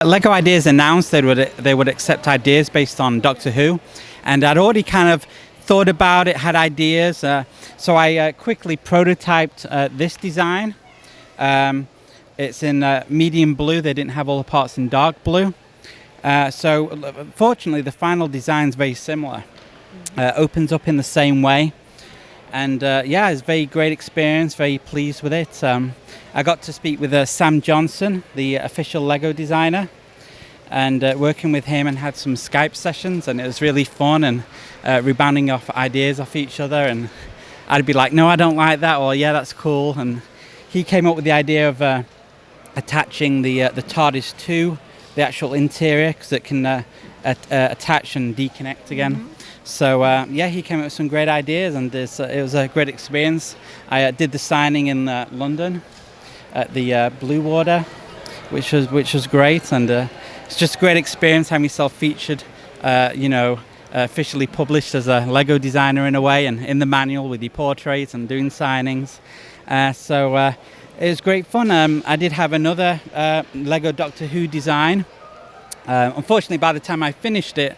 Lego Ideas announced they would accept ideas based on Doctor Who, and I'd already kind of thought about it, had ideas, so I quickly prototyped this design. It's in medium blue. They didn't have all the parts in dark blue. So fortunately, the final design is very similar. Opens up in the same way. And yeah, it's a very great experience, very pleased with it. I got to speak with Sam Johnson, the official Lego designer, and working with him and had some Skype sessions, and it was really fun and rebounding off ideas off each other. And I'd be like, no, I don't like that, or yeah, that's cool. And he came up with the idea of attaching the TARDIS to the actual interior, because it can attach and deconnect again. Mm-hmm. So yeah, he came up with some great ideas, and it was a great experience. I did the signing in London at the Blue Water, which was great, and it's just a great experience having myself featured, officially published as a Lego designer in a way, and in the manual with your portrait and doing signings. So it was great fun. I did have another Lego Doctor Who design. Unfortunately, by the time I finished it,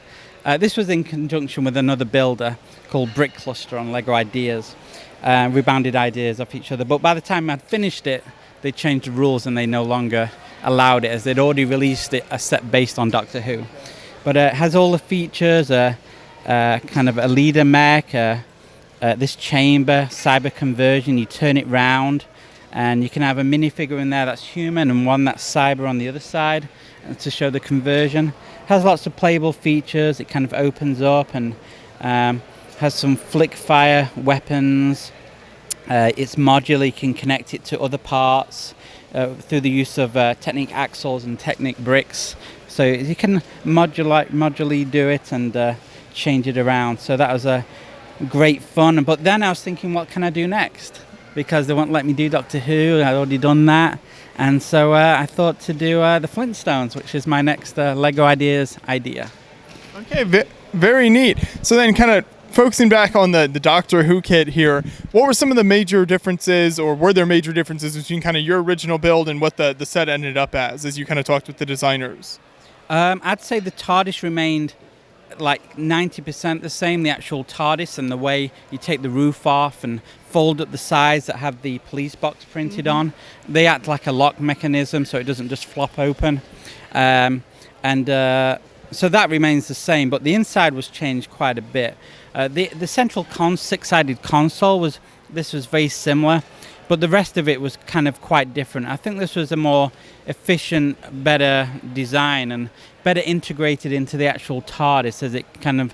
this was in conjunction with another builder called Brick Cluster on Lego Ideas, rebounded ideas off each other. But by the time I'd finished it, they changed the rules and they no longer allowed it, as they'd already released a set based on Doctor Who. But it has all the features, kind of a leader mech, this chamber, cyber conversion. You turn it round, and you can have a minifigure in there that's human and one that's cyber on the other side to show the conversion. Has lots of playable features. It kind of opens up and has some flick fire weapons. It's modular. You can connect it to other parts through the use of Technic axles and Technic bricks. So you can modularly do it and change it around. So that was a great fun. But then I was thinking, what can I do next? Because they won't let me do Doctor Who. I'd already done that. And so I thought to do the Flintstones, which is my next Lego Ideas idea. Okay, very neat. So then kind of focusing back on the Doctor Who kit here, what were some of the major differences, or were there major differences between kind of your original build and what the set ended up as you kind of talked with the designers? I'd say the TARDIS remained like 90% the same, the actual TARDIS, and the way you take the roof off and fold up the sides that have the police box printed on. They act like a lock mechanism, so it doesn't just flop open. So that remains the same, but the inside was changed quite a bit. The central six-sided console was very similar, but the rest of it was kind of quite different. I think this was a more efficient, better design and better integrated into the actual TARDIS, as it can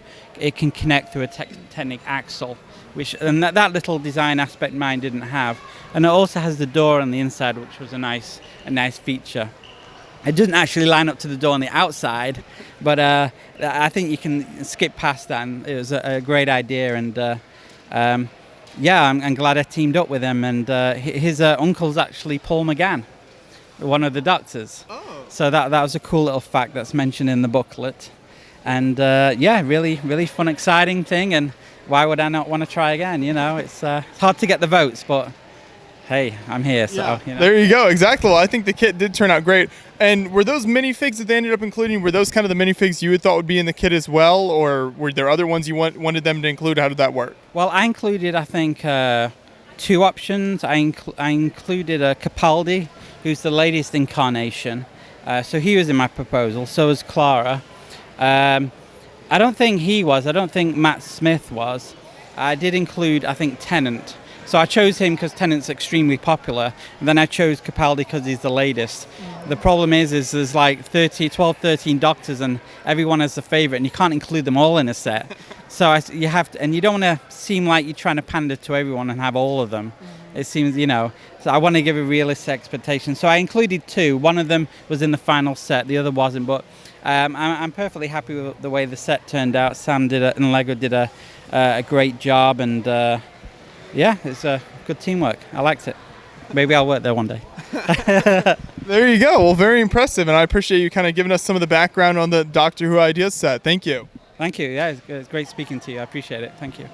connect through a Technic axle, and that little design aspect mine didn't have. And it also has the door on the inside, which was a nice feature. It doesn't actually line up to the door on the outside, but I think you can skip past that, and it was a great idea. And yeah, I'm glad I teamed up with him. And his uncle's actually Paul McGann, one of the doctors. Oh. So that was a cool little fact that's mentioned in the booklet. And yeah, really fun, exciting thing. And why would I not want to try again? You know, it's hard to get the votes, but hey, I'm here. So yeah. You know. There you go. Exactly. Well, I think the kit did turn out great. And were those minifigs that they ended up including, were those kind of the minifigs you had thought would be in the kit as well? Or were there other ones you wanted them to include? How did that work? Well, I included, I think, two options. I included Capaldi, who's the latest incarnation. So he was in my proposal. So was Clara. I don't think he was. I don't think Matt Smith was. I did include, I think, Tennant. So I chose him because Tennant's extremely popular. And then I chose Capaldi because he's the latest. The problem is there's like 12, 13 doctors, and everyone has a favorite, and you can't include them all in a set. So you have to, and you don't want to seem like you're trying to pander to everyone and have all of them. It seems, so I want to give a realistic expectation. So I included two. One of them was in the final set, the other wasn't. But I'm perfectly happy with the way the set turned out. Sam and Lego did a great job, and yeah, it's a good teamwork. I liked it. Maybe I'll work there one day. There you go. Well, very impressive, and I appreciate you kind of giving us some of the background on the Doctor Who Ideas set. Thank you. Thank you. Yeah, it's great speaking to you. I appreciate it. Thank you.